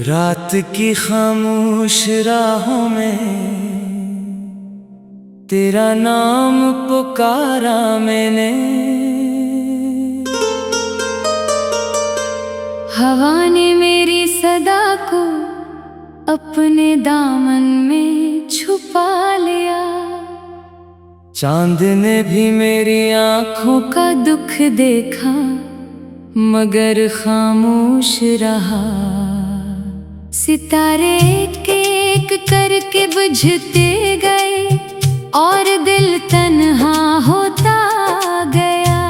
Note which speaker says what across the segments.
Speaker 1: रात की खामोश राहों में तेरा नाम पुकारा मैंने।
Speaker 2: हवा ने मेरी सदा को अपने दामन में छुपा लिया।
Speaker 1: चांद ने भी मेरी आंखों
Speaker 2: का दुख देखा मगर खामोश रहा। सितारे एक एक करके बुझते गए और दिल तन्हा होता गया।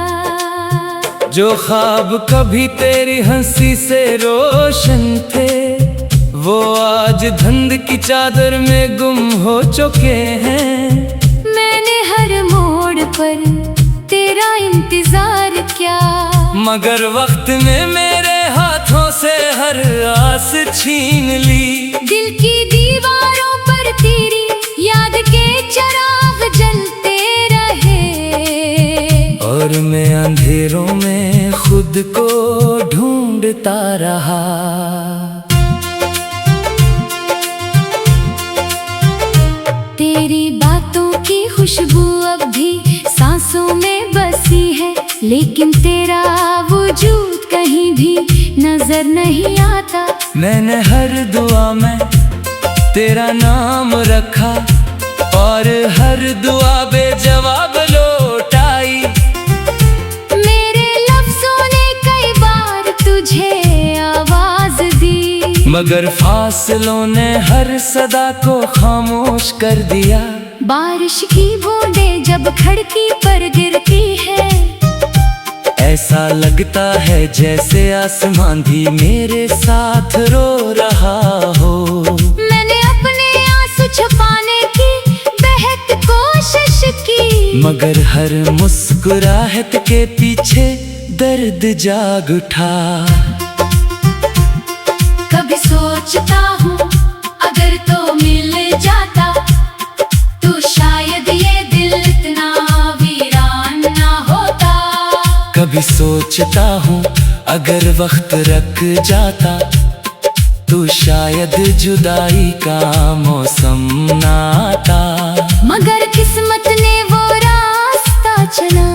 Speaker 1: जो ख्वाब कभी तेरी हंसी से रोशन थे वो आज धुंध की चादर में गुम हो चुके हैं।
Speaker 2: मैंने हर मोड़ पर तेरा इंतजार किया
Speaker 1: मगर वक्त ने मेरे हाथों से हर आस छीन ली।
Speaker 2: दिल की दीवारों पर तेरी याद के चिराग जलते रहे
Speaker 1: और मैं अंधेरों में खुद को ढूंढता रहा।
Speaker 2: तेरी बातों की खुशबू अब भी सांसों में बसी है लेकिन तेरा वजूद कहीं भी नजर नहीं आता।
Speaker 1: मैंने हर दुआ में तेरा नाम रखा और हर दुआ बेजवाब लौट आई।
Speaker 2: मेरे लफ्जों ने कई बार तुझे आवाज दी
Speaker 1: मगर फासलों ने हर सदा को खामोश कर दिया।
Speaker 2: बारिश की बूंदें जब खिड़की पर गिरती है
Speaker 1: ऐसा लगता है जैसे आसमान भी मेरे साथ रो रहा हो।
Speaker 2: मैंने अपने आंसू छुपाने की बेहद कोशिश की
Speaker 1: मगर हर मुस्कुराहट के पीछे दर्द जाग उठा।
Speaker 2: कभी सोचता हूँ अगर तो मिल जाता तो शायद ये दिल इतना वीरान ना होता।
Speaker 1: कभी सोचता हूँ अगर वक्त रख जाता तो शायद जुदाई का मौसम ना आता।
Speaker 2: मगर किस्मत ने वो रास्ता चला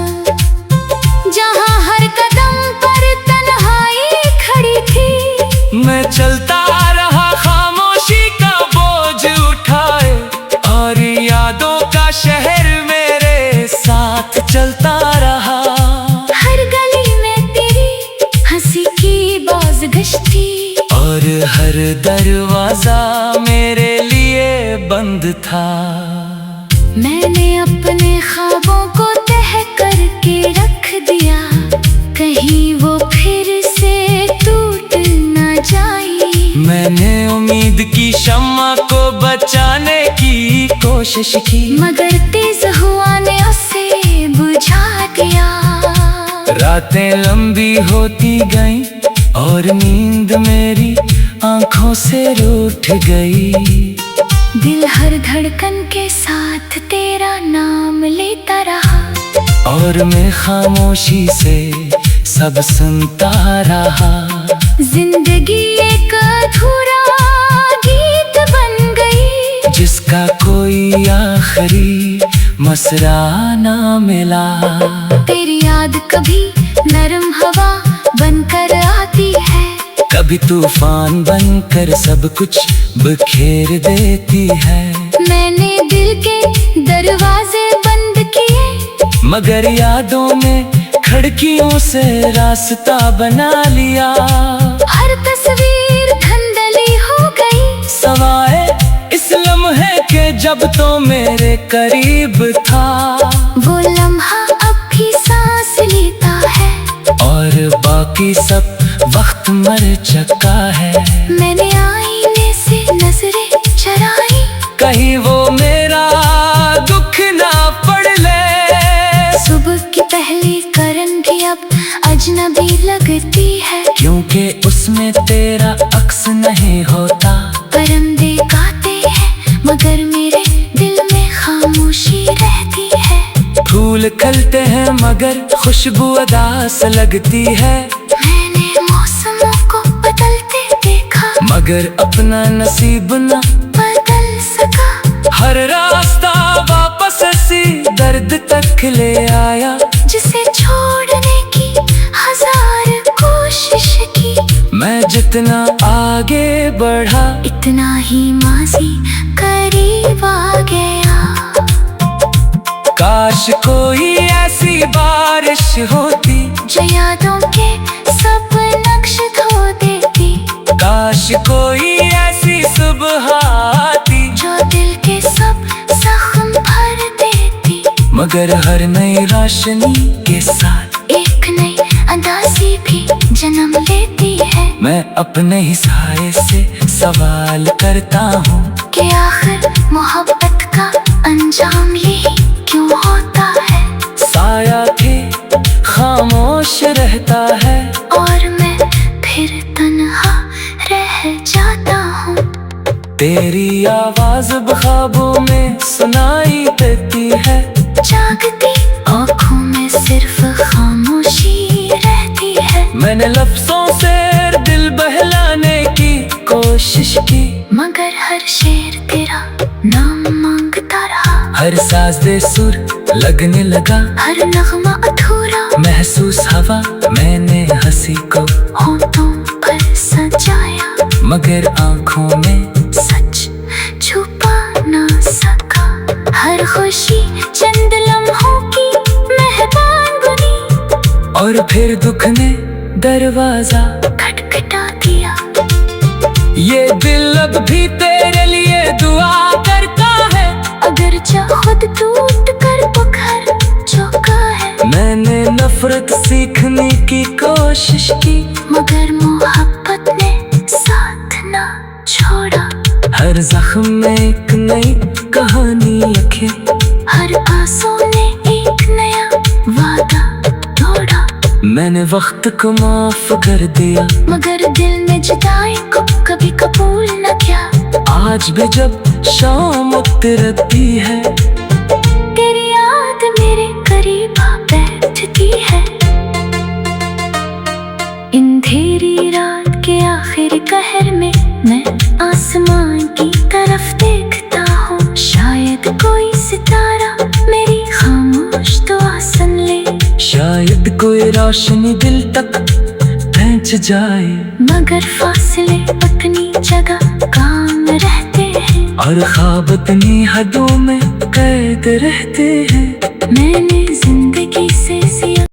Speaker 2: जहाँ हर कदम पर तन्हाई खड़ी थी।
Speaker 1: मैं चलता रहा खामोशी का बोझ उठाए और यादों का शहर मेरे साथ चलता रहा।
Speaker 2: हर गली में तेरी हंसी की बाज़गश्ती
Speaker 1: और हर दरवाजा मेरे लिए बंद था।
Speaker 2: मैंने अपने ख्वाबों को तह करके रख दिया कहीं वो फिर से टूट न जाए।
Speaker 1: मैंने उम्मीद की शम्मा को बचाने की कोशिश की
Speaker 2: मगर तेज हुआ ने उसे बुझा दिया।
Speaker 1: रातें लंबी होती गईं और नींद मेरी आंखों से रूठ गई।
Speaker 2: दिल हर धड़कन के साथ तेरा नाम लेता रहा
Speaker 1: और मैं खामोशी से सब सुनता रहा।
Speaker 2: जिंदगी एक अधूरा गीत बन गई
Speaker 1: जिसका कोई आखिरी मसरा ना मिला।
Speaker 2: तेरी याद कभी नरम हवा बनकर आती है
Speaker 1: कभी तूफान बनकर सब कुछ बिखेर देती है।
Speaker 2: मैंने दिल के दरवाजे बंद किए
Speaker 1: मगर यादों में खिड़कियों से रास्ता बना लिया।
Speaker 2: हर तस्वीर धुंधली हो गई
Speaker 1: सवाए इस लम्हे के जब तो मेरे करीब था।
Speaker 2: वो लम्हा अब भी सांस लेता है
Speaker 1: और बाकी सब वक्त मर चुका है।
Speaker 2: मैंने आईने से नजरें चुराई
Speaker 1: कहीं वो मेरा दुख ना पढ़ ले।
Speaker 2: सुबह की पहली करन भी अब अजनबी लगती है
Speaker 1: क्योंकि उसमें तेरा अक्स नहीं होता।
Speaker 2: परिंदे गाते हैं मगर मेरे दिल में खामोशी रहती है।
Speaker 1: फूल फूल खिलते हैं मगर खुशबू अदास लगती है।
Speaker 2: मैंने मौसमों को बदलते देखा
Speaker 1: मगर अपना नसीब न
Speaker 2: बदल सका।
Speaker 1: हर रास्ता वापस ऐसी दर्द तक ले आया।
Speaker 2: जिसे छोड़ने की हजार कोशिश की,
Speaker 1: मैं जितना आगे बढ़ा
Speaker 2: इतना ही माजी करीब आ गया।
Speaker 1: काश कोई ऐसी बारिश होती
Speaker 2: जो यादों के सब नक्श धो देती।
Speaker 1: काश कोई ऐसी सुबह आती
Speaker 2: जो दिल के सब जख्म भर देती।
Speaker 1: मगर हर नई रोशनी के साथ
Speaker 2: एक नई अंदाज़ी भी जन्म लेती है।
Speaker 1: मैं अपने ही साए से सवाल करता हूँ
Speaker 2: कि आखिर मोहब्बत का अंजाम यही क्यों होता है।
Speaker 1: साया भी खामोश रहता है
Speaker 2: और मैं फिर तन्हा रह जाता हूँ।
Speaker 1: तेरी आवाज ख्वाबों में सुनाई देती है।
Speaker 2: जागती आँखों में सिर्फ खामोशी रहती है।
Speaker 1: मैंने लफ्जों से दिल बहलाने की कोशिश की,
Speaker 2: मगर हर शेर तेरा नाम मांगता रहा।
Speaker 1: हर साज बेसुर लगने लगा,
Speaker 2: हर नगमा अधूरा
Speaker 1: महसूस हवा मैंने हंसी को
Speaker 2: होठों पर सजाया।
Speaker 1: मगर आंखों में
Speaker 2: सच छुपा ना सका। हर खुशी चंद लम्हों की मेहमान बनी,
Speaker 1: और फिर दुख ने दरवाजा
Speaker 2: खटखटा दिया।
Speaker 1: ये दिल अब भी तेरे लिए दुआ करता है।
Speaker 2: अगर चाह खुद टूट कर बुखार चौका है।
Speaker 1: मैंने नफरत सीखने की कोशिश की,
Speaker 2: मगर मोहब्बत ने साथ ना छोड़ा।
Speaker 1: हर जख्म में एक नई कहानी लिखे,
Speaker 2: हर आंसू ने एक नया वादा तोड़ा।
Speaker 1: मैंने वक्त को माफ कर दिया,
Speaker 2: मगर दिल में जुदाई को कभी कबूल न किया।
Speaker 1: आज भी जब शाम उतरती है,
Speaker 2: तेरी याद मेरे करीब आ बैठती है। अंधेरी रात के आखिर कहर में मैं आसमान की तरफ देखता हूँ। शायद कोई सितारा मेरी खामोश दुआ सुन ले।
Speaker 1: शायद कोई रोशनी दिल तक पहुंच जाए।
Speaker 2: मगर फासले अपनी जगह काम रहते हैं,
Speaker 1: और ख्वाब अपनी हदों में कैद रहते हैं।
Speaker 2: मैंने जिंदगी से सिया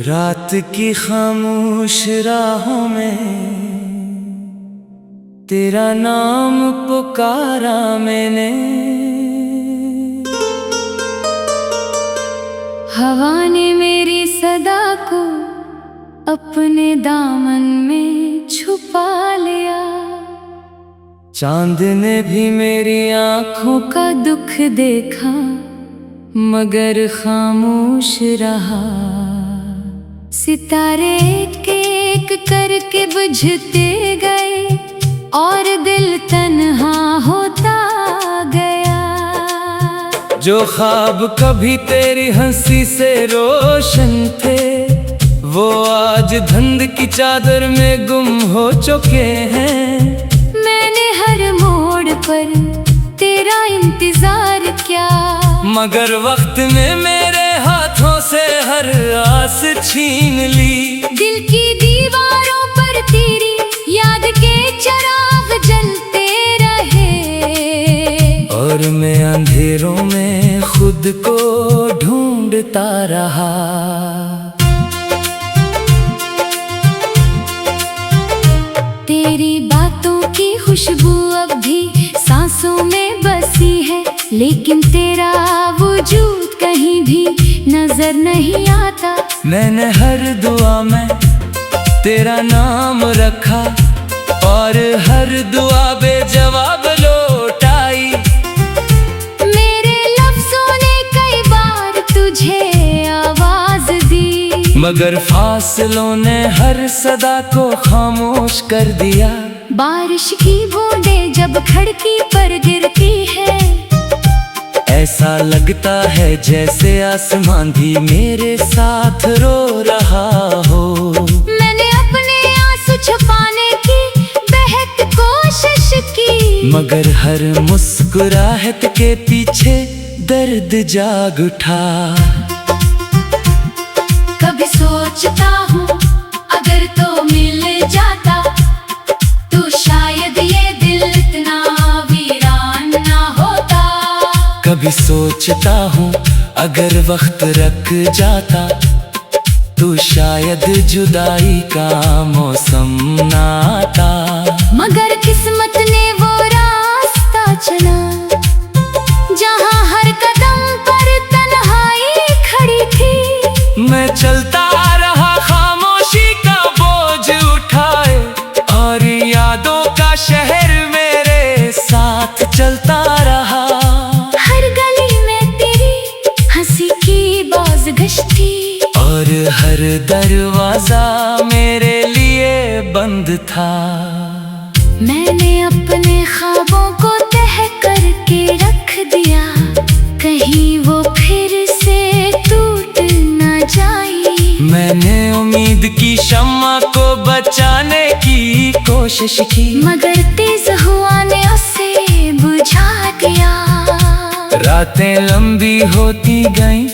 Speaker 1: रात की खामोश राहों में तेरा नाम पुकारा मैंने।
Speaker 2: हवा ने मेरी सदा को अपने दामन में छुपा लिया।
Speaker 1: चांद ने भी मेरी आंखों
Speaker 2: का दुख देखा मगर खामोश रहा। सितारे एक एक करके बुझते गए और दिल तन्हा होता गया।
Speaker 1: जो ख्वाब कभी तेरी हंसी से रोशन थे, वो आज धुंध की चादर में गुम हो चुके हैं।
Speaker 2: मैंने हर मोड़ पर तेरा इंतजार किया,
Speaker 1: मगर वक्त में मेरे हाथों से हर आस छीन ली।
Speaker 2: दिल की दीवारों पर तेरी याद के चिराग जलते रहे
Speaker 1: और मैं अंधेरों में खुद को ढूंढता रहा।
Speaker 2: तेरी बातों की खुशबू अब भी सांसों में बसी है, लेकिन तेरा वजूद कहीं भी नजर नहीं आता।
Speaker 1: मैंने हर दुआ में तेरा नाम रखा और हर दुआ बेजवाब लौट आई।
Speaker 2: मेरे लफ्जों ने कई बार तुझे आवाज दी,
Speaker 1: मगर फासलों ने हर सदा को खामोश कर दिया।
Speaker 2: बारिश की बूंदें जब खिड़की पर गिरती है,
Speaker 1: ऐसा लगता है जैसे आसमान भी मेरे साथ रो रहा हो।
Speaker 2: मैंने अपने आंसू छुपाने की बेहद कोशिश की,
Speaker 1: मगर हर मुस्कुराहट के पीछे दर्द जाग उठा।
Speaker 2: कभी सोचता हूँ अगर तो मिल जाता तो शायद ये दिल इतना वीरान ना होता।
Speaker 1: कभी सोचता हूँ अगर वक्त रख जाता तो शायद जुदाई का मौसम ना आता।
Speaker 2: मगर किस्मत ने वो रास्ता चुना जहाँ हर कदम पर तन्हाई खड़ी थी।
Speaker 1: मैं चलता रहा खामोशी का बोझ उठाए, और यादों का शहर मेरे साथ चलता रहा।
Speaker 2: हर गली में तेरी हंसी की बाज़गश्ती,
Speaker 1: और हर दरवाजा मेरे लिए बंद था।
Speaker 2: मैंने अपने ख्वाबों को तह करके रख दिया, कहीं वो फिर से टूट न जाए।
Speaker 1: मैंने उम्मीद की शम्मा को बचाने की कोशिश की,
Speaker 2: मगर तेज हुआ ने उसे बुझा दिया।
Speaker 1: रातें लंबी होती गईं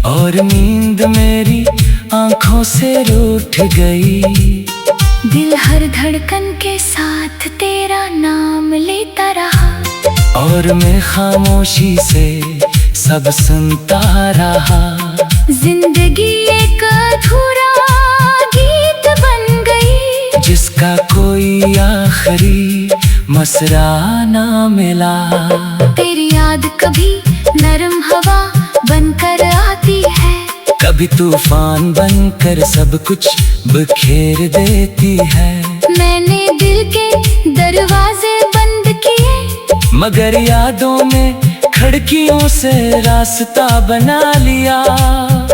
Speaker 1: और नींद मेरी आंखों से रूठ गई।
Speaker 2: दिल हर धड़कन के साथ तेरा नाम लेता रहा,
Speaker 1: और मैं खामोशी से सब सुनता रहा।
Speaker 2: जिंदगी एक अधूरा गीत बन गई,
Speaker 1: जिसका कोई आखिरी मसरा ना मिला।
Speaker 2: तेरी याद कभी नरम हवा बनकर आती है,
Speaker 1: कभी तूफान बनकर सब कुछ बिखेर देती है।
Speaker 2: मैंने दिल के दरवाजे बंद किए,
Speaker 1: मगर यादों ने खिड़कियों से रास्ता बना लिया।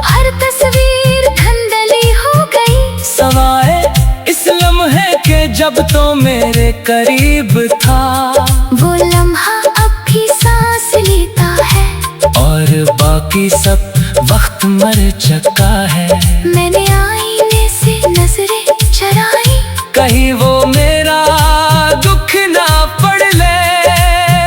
Speaker 2: हर तस्वीर धुंधली हो गई,
Speaker 1: सवाए इस लम्हे के जब तो मेरे करीब था।
Speaker 2: वो लम्हा अब भी सांस लेता है,
Speaker 1: और बाकी सब वक्त मर चुका है।
Speaker 2: मैंने आईने से नजरें चुराई,
Speaker 1: कहीं वो मेरा दुख ना पढ़ ले।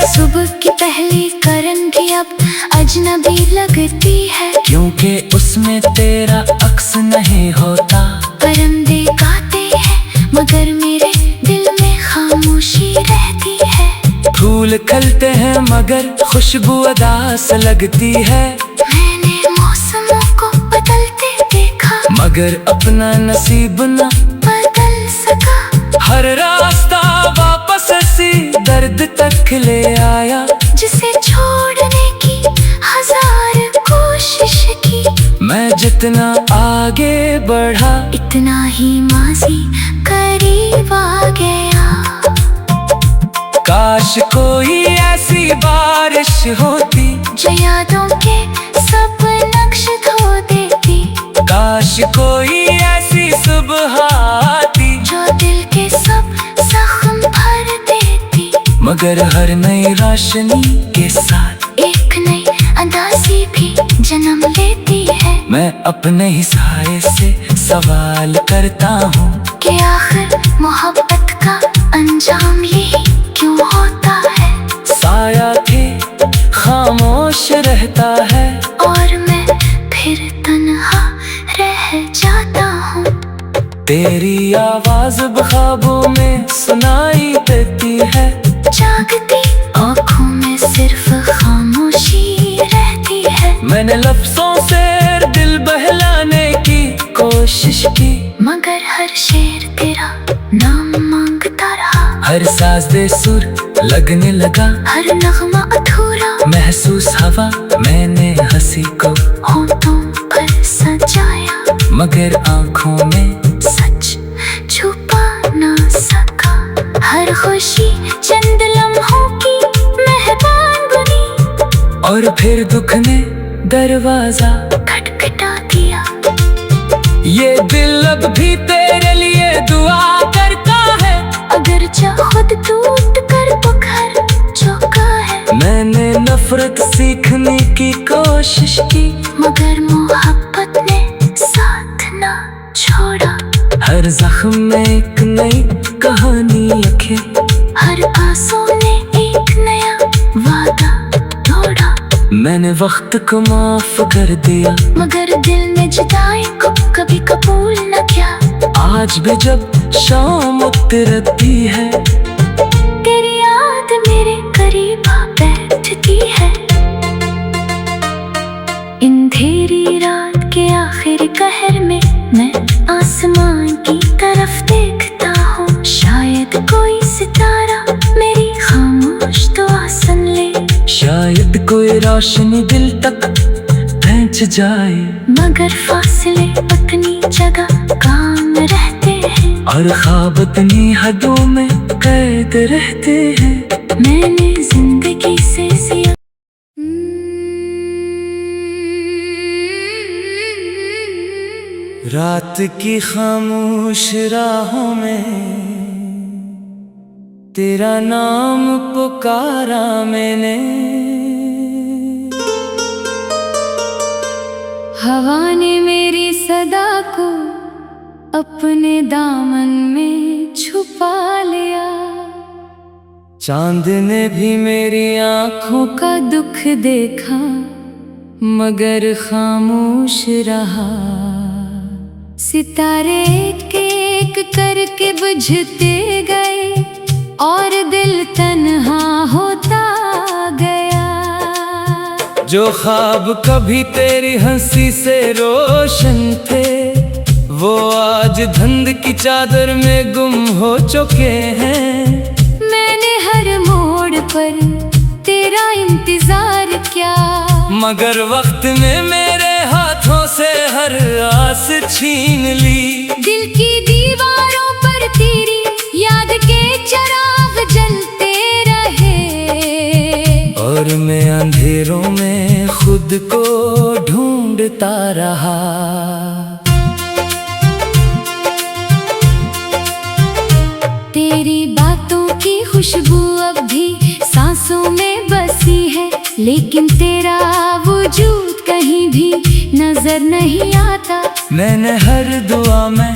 Speaker 2: सुबह की पहली करन भी अब अजनबी लगती है,
Speaker 1: क्योंकि उसमें तेरा अक्स नहीं होता।
Speaker 2: परिंदे गाते हैं मगर मेरे दिल में खामोशी रहती है।
Speaker 1: फूल खिलते हैं मगर खुशबू अदास लगती है।
Speaker 2: मैंने मौसमों को बदलते देखा,
Speaker 1: मगर अपना नसीब न
Speaker 2: बदल सका।
Speaker 1: हर रास्ता वापस सी दर्द तक ले आया,
Speaker 2: जिसे छोड़ने की हजार कोशिश की।
Speaker 1: मैं जितना आगे बढ़ा
Speaker 2: इतना ही माजी करीब आ गया।
Speaker 1: काश कोई ऐसी बारिश होती
Speaker 2: जो यादों के सब नक्श धो देती,
Speaker 1: काश कोई ऐसी सुबह आती
Speaker 2: जो दिल के सब जख्म भर देती।
Speaker 1: मगर हर नई रोशनी के साथ
Speaker 2: एक नई अदासी भी जन्म लेती है।
Speaker 1: मैं अपने ही साए से सवाल करता हूँ
Speaker 2: कि आखिर मोहब्बत का अंजाम यही क्यों होता है।
Speaker 1: साया थे खामोश रहता है,
Speaker 2: और मैं फिर तन्हा रह जाता हूँ।
Speaker 1: तेरी आवाज ख्वाबों में सुनाई देती है।
Speaker 2: जागती आँखों में सिर्फ खामोशी रहती है।
Speaker 1: मैंने लफ्जों से दिल बहलाने की कोशिश की,
Speaker 2: मगर हर शेर तेरा नाम मांगता रहा।
Speaker 1: हर साज दे सुर लगने लगा,
Speaker 2: हर नगमा अधूरा
Speaker 1: महसूस हवा मैंने हंसी को
Speaker 2: होठों पर सजाया।
Speaker 1: मगर आंखों में
Speaker 2: सच छुपा ना सका। हर खुशी चंद लम्हों की मेहमान बनी,
Speaker 1: और फिर दुख ने दरवाजा
Speaker 2: खटखटा दिया।
Speaker 1: ये दिल अब भी तेरे लिए दुआ करता है।
Speaker 2: अगर खुद टूट कर पुकार चुका है।
Speaker 1: मैंने नफरत सीखने की कोशिश की,
Speaker 2: मगर मोहब्बत ने साथ ना छोड़ा।
Speaker 1: हर जख्म में एक नई कहानी लिखे,
Speaker 2: हर आंसू ने एक नया वादा तोड़ा।
Speaker 1: मैंने वक्त को माफ कर दिया,
Speaker 2: मगर दिल में जुदाई को कभी कबूल न किया।
Speaker 1: आज भी जब शाम उतरती है,
Speaker 2: तेरी याद मेरे करीब आ बैठती है। अंधेरी रात के आखिर कहर में मैं आसमान की तरफ देखता हूँ। शायद कोई सितारा मेरी खामोश दुआ सुन ले,
Speaker 1: शायद कोई रोशनी दिल तक पहुंच जाए।
Speaker 2: मगर फासले उतनी जगह काम रहते हैं,
Speaker 1: और ख्वाब इतनी हदों में कैद रहते हैं।
Speaker 2: मैंने जिंदगी से जिया।
Speaker 1: रात की खामोश राहों में तेरा नाम पुकारा मैंने।
Speaker 2: हवा ने मेरी सदा को अपने दामन में छुपा लिया।
Speaker 1: चांद ने भी मेरी आंखों
Speaker 2: का दुख देखा, मगर खामोश रहा। सितारे एक एक करके बुझते गए और दिल तन्हा होता गया।
Speaker 1: जो ख्वाब कभी तेरी हंसी से रोशन थे, वो आज धुंध की चादर में गुम हो चुके हैं।
Speaker 2: मैंने हर मोड़ पर तेरा इंतजार किया,
Speaker 1: मगर वक्त में मेरे हाथों से हर आस छीन ली।
Speaker 2: दिल की दीवारों पर तेरी याद के चिराग जलते रहे,
Speaker 1: और मैं अंधेरों में खुद को ढूंढता रहा।
Speaker 2: तेरी बातों की खुशबू अब भी सांसों में बसी है, लेकिन तेरा वजूद कहीं भी नजर नहीं आता।
Speaker 1: मैंने हर दुआ में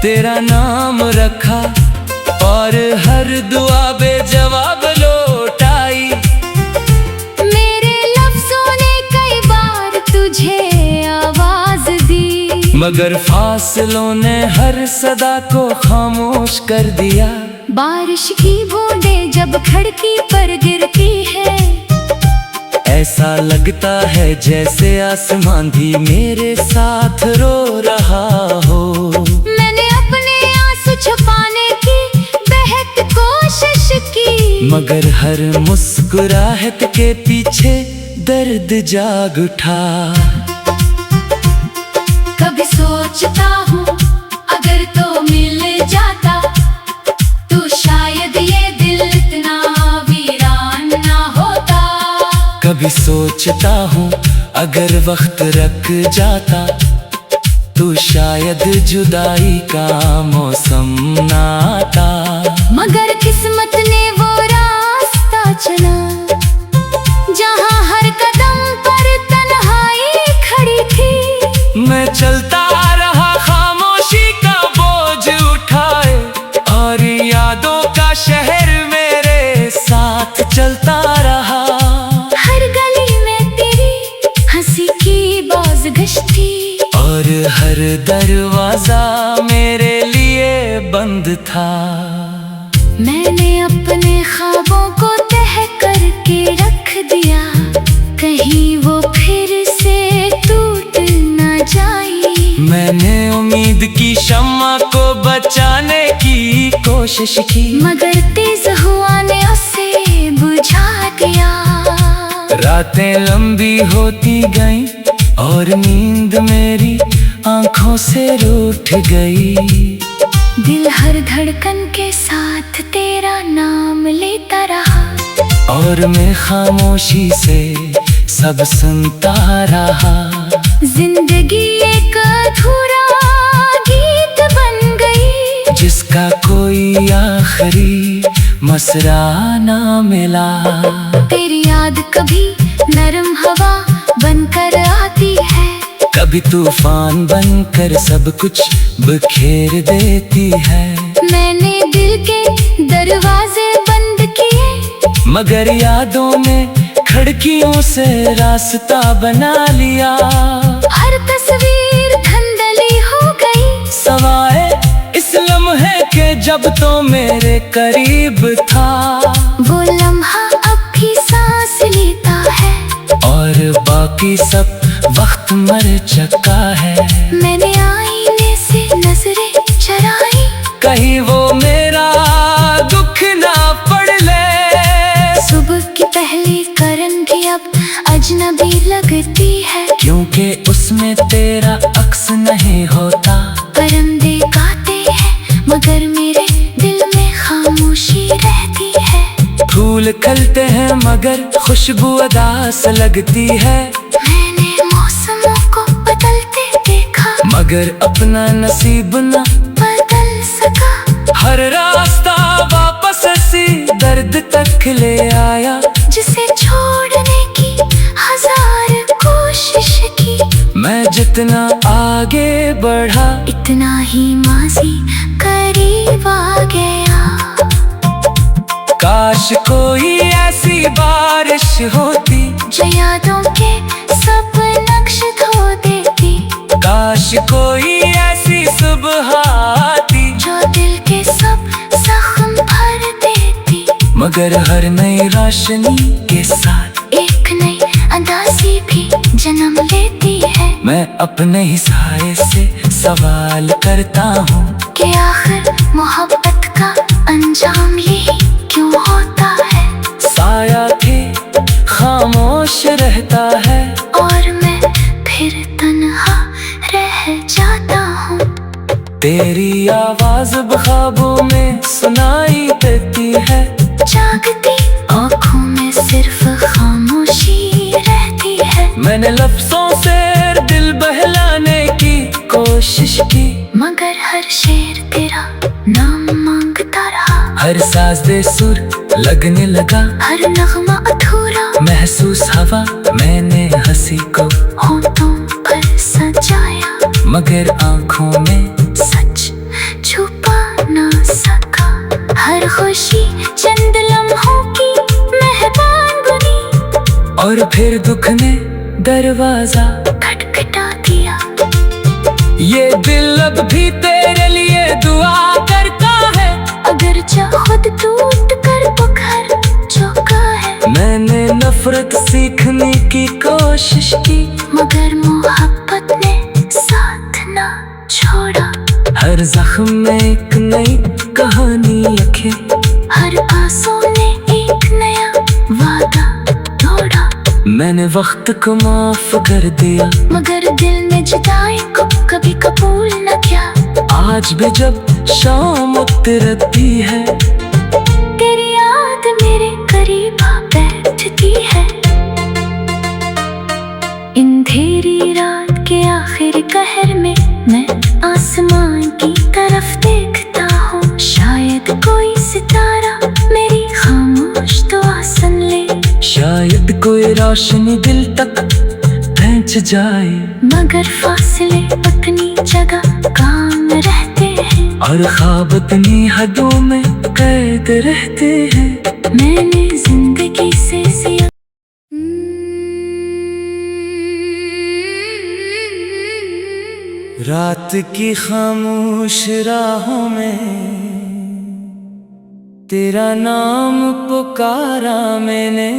Speaker 1: तेरा नाम रखा, और हर दुआ बेजवाब लौट आई।
Speaker 2: मेरे लफ्जों ने कई बार तुझे आवाज दी,
Speaker 1: मगर फासलों ने हर सदा को खामोश कर दिया।
Speaker 2: बारिश की बूंदें जब खिड़की पर गिरती है,
Speaker 1: ऐसा लगता है जैसे आसमान भी मेरे साथ रो रहा हो।
Speaker 2: मैंने अपने आंसू छुपाने की बेहद कोशिश की,
Speaker 1: मगर हर मुस्कुराहट के पीछे दर्द जाग उठा।
Speaker 2: कभी सोचता हूँ अगर तो मिल जाता, तो शायद ये दिल इतना वीरान ना होता।
Speaker 1: कभी सोचता हूँ अगर वक्त रख जाता, तो शायद जुदाई का मौसम ना आता।
Speaker 2: मगर किस्मत ने वो रास्ता चुना, जहाँ हर कदम पर तन्हाई खड़ी थी।
Speaker 1: मैं चलता रहा खामोशी का बोझ उठाए, और यादों का शहर मेरे साथ चलता रहा।
Speaker 2: हर गली में तेरी हंसी की बाज़गश्ती,
Speaker 1: और हर दरवाजा मेरे लिए बंद था।
Speaker 2: मैंने अपने ख्वाबों को तह करके रख दिया, कहीं वो फिर से टूट न जाए।
Speaker 1: मैंने उम्मीद की शम्मा को बचाने की कोशिश की,
Speaker 2: मगर तेज हुआ ने उसे बुझा दिया।
Speaker 1: रातें लंबी होती गईं और नींद मेरी आंखों से रूठ गई।
Speaker 2: दिल हर धड़कन के साथ तेरा नाम लेता रहा,
Speaker 1: और मैं खामोशी से सब सुनता रहा।
Speaker 2: जिंदगी एक अधूरा गीत बन गई,
Speaker 1: जिसका कोई आखिरी मसरा ना मिला।
Speaker 2: तेरी याद कभी नरम हवा बनकर आती है,
Speaker 1: कभी तूफान बनकर सब कुछ बिखेर देती है।
Speaker 2: मैंने दिल के दरवाजे बंद किए,
Speaker 1: मगर यादों में खिड़कियों से रास्ता बना लिया।
Speaker 2: हर तस्वीर धुंधली हो गई,
Speaker 1: सवाए इस लम्हे के जब तो मेरे करीब था।
Speaker 2: वो लम्हा अब भी सांस लेता है,
Speaker 1: और बाकी सब वक्त मर चुका है।
Speaker 2: मैंने आईने से नजरें चुराई,
Speaker 1: कहीं वो मेरा दुख ना पढ़ ले।
Speaker 2: सुबह की पहली करन भी अब अजनबी लगती है,
Speaker 1: क्योंकि उसमें तेरा अक्स नहीं होता।
Speaker 2: परिंदे गाते हैं मगर मेरे दिल में खामोशी रहती है।
Speaker 1: फूल खिलते हैं मगर खुशबू अदास लगती है।
Speaker 2: मैंने मौसमों को बदलते देखा,
Speaker 1: मगर अपना नसीब न
Speaker 2: बदल सका।
Speaker 1: हर रास्ता वापस सी दर्द तक ले आया।
Speaker 2: जिसे छोड़ने की हजार कोशिश की,
Speaker 1: मैं जितना आगे बढ़ा
Speaker 2: इतना ही माजी करीब आ गया।
Speaker 1: काश कोई ऐसी बारिश होती
Speaker 2: जो यादों के सब नक्श धो देती,
Speaker 1: काश कोई ऐसी सुबह आती
Speaker 2: जो दिल के सब जख्म भर देती।
Speaker 1: मगर हर नई रोशनी के साथ
Speaker 2: एक नई अंदाज़ी भी जन्म लेती है।
Speaker 1: मैं अपने ही साए से सवाल करता हूँ
Speaker 2: कि आखिर मोहब्बत का अंजाम यही क्यों होता है।
Speaker 1: साया भी खामोश रहता है,
Speaker 2: और मैं फिर तन्हा रह जाता हूँ।
Speaker 1: तेरी आवाज ख्वाबों में सुनाई देती है।
Speaker 2: जागती आँखों में सिर्फ खामोशी रहती है।
Speaker 1: मैंने लफ्जों से दिल बहलाने की कोशिश की,
Speaker 2: मगर हर शेर तेरा नाम मांगता रहा।
Speaker 1: हर साज दे सुर लगने लगा,
Speaker 2: हर नगमा अधूरा
Speaker 1: महसूस हवा मैंने हंसी को
Speaker 2: होठों पर सजाया।
Speaker 1: मगर आंखों में
Speaker 2: सच छुपा ना सका। हर खुशी चंद लम्हों की मेहमान बनी,
Speaker 1: और फिर दुख ने दरवाजा
Speaker 2: खटखटा दिया।
Speaker 1: ये दिल अब भी तेरे लिए दुआ करता है।
Speaker 2: अगर चाह खुद टूट कर बिखर चुका है।
Speaker 1: मैंने नफरत सीखने की कोशिश की,
Speaker 2: मगर मोहब्बत ने साथ ना छोड़ा।
Speaker 1: हर जख्म में एक नई कहानी लिखे,
Speaker 2: हर आंसू ने एक नया वादा तोड़ा।
Speaker 1: मैंने वक्त को माफ कर दिया,
Speaker 2: मगर दिल में जुदाई को कभी कबूल न किया।
Speaker 1: आज भी जब शाम उतरती है,
Speaker 2: तेरी याद मेरे करीब आ बैठती है। अंधेरी रात के आखिर कहर में मैं आसमान की तरफ देखता हूँ। शायद कोई सितारा मेरी खामोश दुआ सुन ले।
Speaker 1: शायद कोई रोशनी दिल तक पहुंच जाए।
Speaker 2: मगर फासले उतनी जगह काम रहते हैं,
Speaker 1: और ख्वाब उतनी हदों में कैद रहते हैं।
Speaker 2: मैंने जिंदगी से जिया।
Speaker 1: रात की खामोश राहों में तेरा नाम पुकारा मैंने।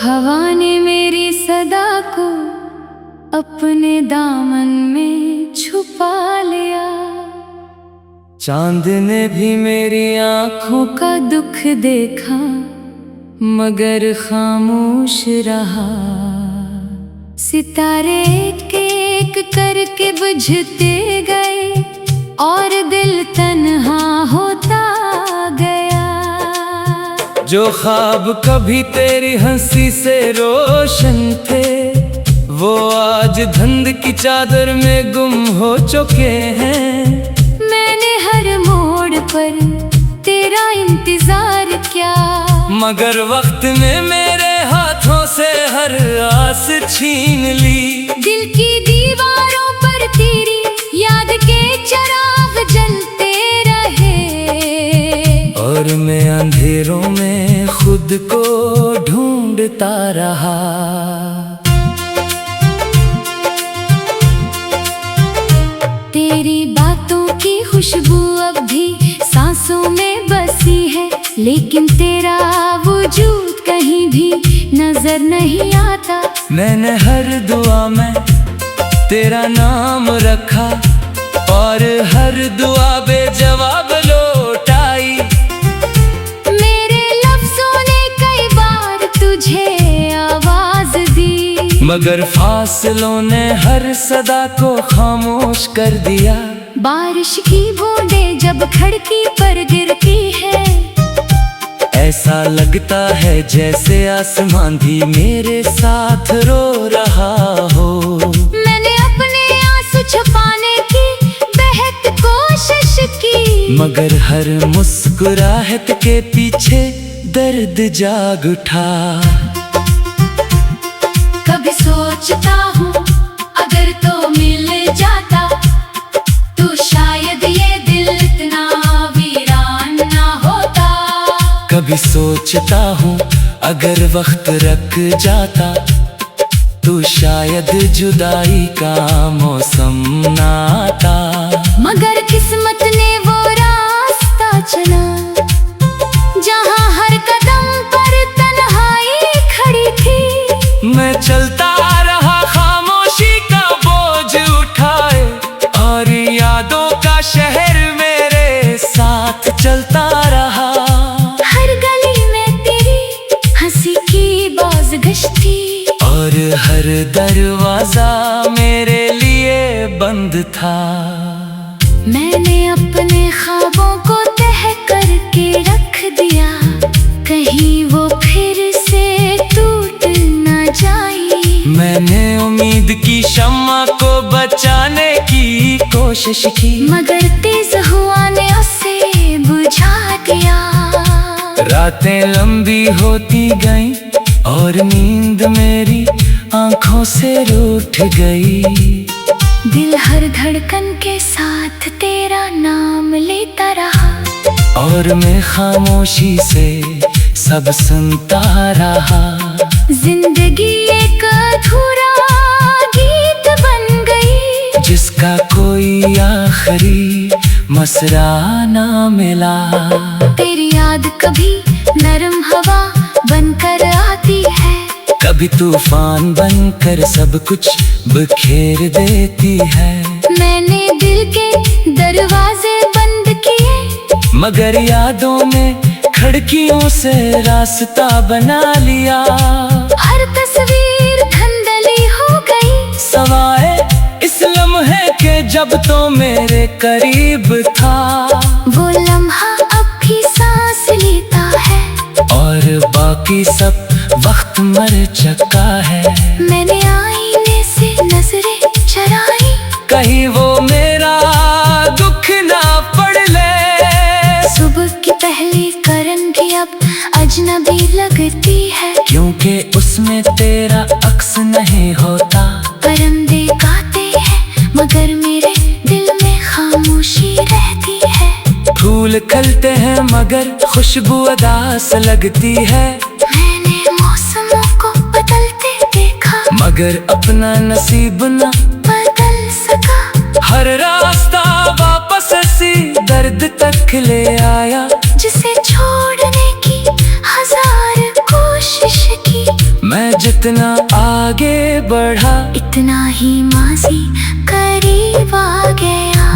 Speaker 2: हवा ने मेरी सदा को अपने दामन में छुपा लिया।
Speaker 1: चांद ने भी मेरी आंखों
Speaker 2: का दुख देखा मगर खामोश रहा। सितारे एक एक करके बुझते गए और दिल तन्हा होता गया।
Speaker 1: जो ख्वाब कभी तेरी हंसी से रोशन थे वो आज धुंध की चादर में गुम हो चुके हैं।
Speaker 2: मैंने हर मोड़ पर तेरा इंतजार किया,
Speaker 1: मगर वक्त ने मेरे हाथों से हर आस छीन ली।
Speaker 2: दिल की दीवारों पर तेरी याद के चिराग जलते रहे,
Speaker 1: और मैं अंधेरों में खुद को ढूंढता रहा।
Speaker 2: तेरी बातों की खुशबू अब भी सांसों में बसी है, लेकिन तेरा वजूद कहीं भी नजर नहीं आता।
Speaker 1: मैंने हर दुआ में तेरा नाम रखा, और हर दुआ बेजवाब लौट आई।
Speaker 2: मेरे लफ्जों ने कई बार तुझे आवाज दी,
Speaker 1: मगर फासलों ने हर सदा को खामोश कर दिया।
Speaker 2: बारिश की बूंदें जब खिड़की पर गिरती है,
Speaker 1: ऐसा लगता है जैसे आसमान भी मेरे साथ रो रहा हो।
Speaker 2: मैंने अपने आंसू छुपाने की बेहद कोशिश की,
Speaker 1: मगर हर मुस्कुराहट के पीछे दर्द जाग उठा।
Speaker 2: कभी सोचता हूँ अगर तो मिल जाता तो शायद ये दिल इतना वीरान ना होता।
Speaker 1: कभी सोचता हूँ अगर वक्त रख जाता तो शायद जुदाई का मौसम ना आता।
Speaker 2: मगर किस्मत ने वो रास्ता चुना जहाँ हर कदम पर तन्हाई खड़ी थी।
Speaker 1: मैं चलता रहा खामोशी का बोझ उठाए, और यादों का शहर मेरे साथ चलता रहा।
Speaker 2: हर गली में तेरी हंसी की बाज़गश्ती,
Speaker 1: और हर दरवाजा मेरे लिए बंद था।
Speaker 2: मैंने अपने ख्वाबों को तह करके रख दिया, कहीं वो फिर से टूट न जाए।
Speaker 1: मैंने उम्मीद की शम्मा को बचाने की कोशिश की,
Speaker 2: मगर तेज हुआ ने उसे बुझा दिया।
Speaker 1: रातें लंबी होती गईं और नींद मेरी आंखों से रूठ गई।
Speaker 2: दिल हर धड़कन के साथ तेरा नाम लेता रहा,
Speaker 1: और मैं खामोशी से सब सुनता रहा।
Speaker 2: जिंदगी एक अधूरा गीत बन गई,
Speaker 1: जिसका कोई आखिरी मसरा ना मिला।
Speaker 2: तेरी याद कभी नरम हवा बनकर आती है,
Speaker 1: कभी तूफान बनकर सब कुछ बिखेर देती है।
Speaker 2: मैंने दिल के दरवाजे बंद किए,
Speaker 1: मगर यादों ने खिड़कियों से रास्ता बना लिया।
Speaker 2: हर तस्वीर धुंधली हो गई,
Speaker 1: सवाए इस लम्हे के जब तो मेरे करीब था।
Speaker 2: वो लम्हा अब भी सांस लेता है,
Speaker 1: और बाकी सब वक्त मर चुका है।
Speaker 2: मैंने आईने से नजरें चुराई,
Speaker 1: कहीं वो मेरा दुख ना पढ़ ले।
Speaker 2: सुबह की पहली करन भी अब अजनबी लगती है,
Speaker 1: क्योंकि उसमें तेरा अक्स नहीं होता।
Speaker 2: परिंदे गाते हैं मगर मेरे दिल में खामोशी रहती है।
Speaker 1: फूल खिलते हैं मगर खुशबू अदास लगती है।
Speaker 2: मैंने मौसमों को बदलते देखा,
Speaker 1: मगर अपना नसीब न
Speaker 2: बदल सका।
Speaker 1: हर रास्ता वापस सी दर्द तक ले आया,
Speaker 2: जिसे छोड़ने की हजार कोशिश की।
Speaker 1: मैं जितना आगे बढ़ा
Speaker 2: इतना ही माजी करीब आ गया।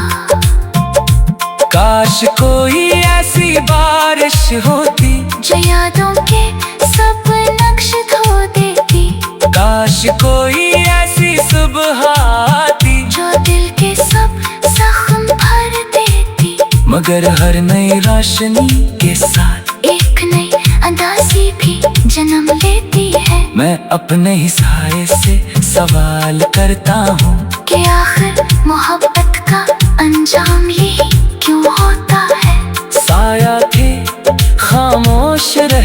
Speaker 1: काश कोई ऐसी बारिश होती
Speaker 2: जो यादों के सब नक्श धो देती,
Speaker 1: काश कोई ऐसी सुबह आती
Speaker 2: जो दिल के सब जख्म भर देती।
Speaker 1: मगर हर नई रोशनी के साथ
Speaker 2: एक नई अंदाज़ी भी जन्म लेती है।
Speaker 1: मैं अपने ही साए से सवाल करता हूँ
Speaker 2: कि आखिर मोहब्बत का अंजाम यही क्यों होता है।
Speaker 1: साया थे खामोश रह